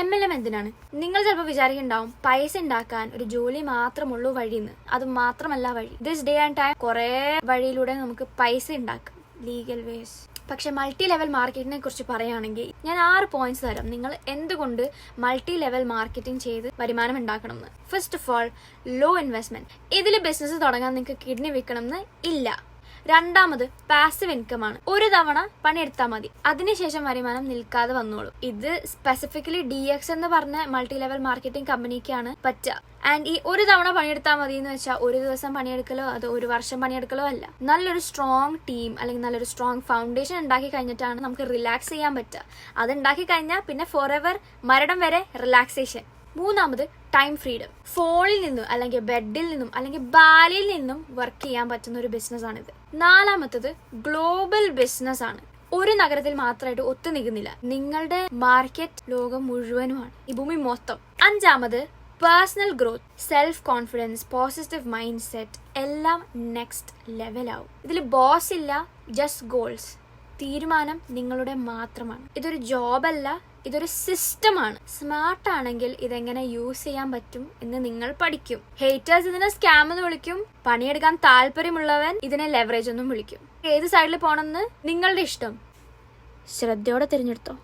MLM എന്തിനാണ്? നിങ്ങൾ ചിലപ്പോൾ വിചാരിക്കുന്നുണ്ടാവും പൈസ ഉണ്ടാക്കാൻ ഒരു ജോലി മാത്രമുള്ളൂ വഴിന്ന്. അത് മാത്രമല്ല വഴി. ദിസ് ഡേ ആൻഡ് ടൈം കുറെ വഴിയിലൂടെ നമുക്ക് പൈസ ഉണ്ടാക്കാം, ലീഗൽ വേസ്. പക്ഷെ മൾട്ടി ലെവൽ മാർക്കറ്റിനെ കുറിച്ച് പറയുകയാണെങ്കിൽ ഞാൻ 6 പോയിന്റ്സ് തരാം, നിങ്ങൾ എന്തുകൊണ്ട് മൾട്ടി ലെവൽ മാർക്കറ്റിംഗ് ചെയ്ത് വരുമാനം ഉണ്ടാക്കണം എന്ന്. First of all, low investment. ഇതിൽ ബിസിനസ് തുടങ്ങാൻ നിങ്ങൾക്ക് കിഡ്നി വിൽക്കണം എന്ന് ഇല്ല. രണ്ടാമത്, പാസീവ് ഇൻകം ആണ്. ഒരു തവണ പണിയെടുത്താൽ മതി, അതിനുശേഷം വരുമാനം നിൽക്കാതെ വന്നോളൂ. ഇത് സ്പെസിഫിക്കലി DX എന്ന് പറഞ്ഞ മൾട്ടി ലെവൽ മാർക്കറ്റിംഗ് കമ്പനിക്കാണ് പറ്റുക. ആൻഡ് ഈ ഒരു തവണ പണിയെടുത്താൽ മതി എന്ന് വെച്ചാൽ ഒരു ദിവസം പണിയെടുക്കലോ അത് ഒരു വർഷം പണിയെടുക്കലോ അല്ല. നല്ലൊരു സ്ട്രോങ് ടീം അല്ലെങ്കിൽ നല്ലൊരു സ്ട്രോങ് ഫൗണ്ടേഷൻ ഉണ്ടാക്കി കഴിഞ്ഞിട്ടാണ് നമുക്ക് റിലാക്സ് ചെയ്യാൻ പറ്റുക. അത് ഉണ്ടാക്കി കഴിഞ്ഞാൽ പിന്നെ ഫോർ എവർ, മരണം വരെ റിലാക്സേഷൻ. മൂന്നാമത്, ടൈം ഫ്രീഡം. ഫോണിൽ നിന്നും അല്ലെങ്കിൽ ബെഡിൽ നിന്നും അല്ലെങ്കിൽ ബാലിയിൽ നിന്നും വർക്ക് ചെയ്യാൻ പറ്റുന്ന ഒരു ബിസിനസ് ആണിത്. നാലാമത്തത്, ഗ്ലോബൽ ബിസിനസ് ആണ്. ഒരു നഗരത്തിൽ മാത്രമായിട്ട് ഒത്തു നിൽക്കുന്നില്ല, നിങ്ങളുടെ മാർക്കറ്റ് ലോകം മുഴുവനുമാണ്, ഈ ഭൂമി മൊത്തം. അഞ്ചാമത്, personal growth, self confidence, positive mind set എല്ലാം നെക്സ്റ്റ് ലെവലാവും. ഇതിൽ ബോസ് ഇല്ല, ജസ്റ്റ് ഗോൾസ്. തീരുമാനം നിങ്ങളുടെ മാത്രമാണ്. ഇതൊരു ജോബല്ല, ഇതൊരു സിസ്റ്റമാണ്. സ്മാർട്ട് ആണെങ്കിൽ ഇതെങ്ങനെ യൂസ് ചെയ്യാൻ പറ്റും എന്ന് നിങ്ങൾ പഠിക്കും. ഹേറ്റേഴ്സ് ഇതിനെ സ്കാം എന്ന് വിളിക്കും, പണിയെടുക്കാൻ താല്പര്യമുള്ളവൻ ഇതിനെ ലെവറേജ് എന്നും വിളിക്കും. ഏത് സൈഡിൽ പോകണമെന്ന് നിങ്ങളുടെ ഇഷ്ടം, ശ്രദ്ധയോടെ തിരഞ്ഞെടുത്തോ.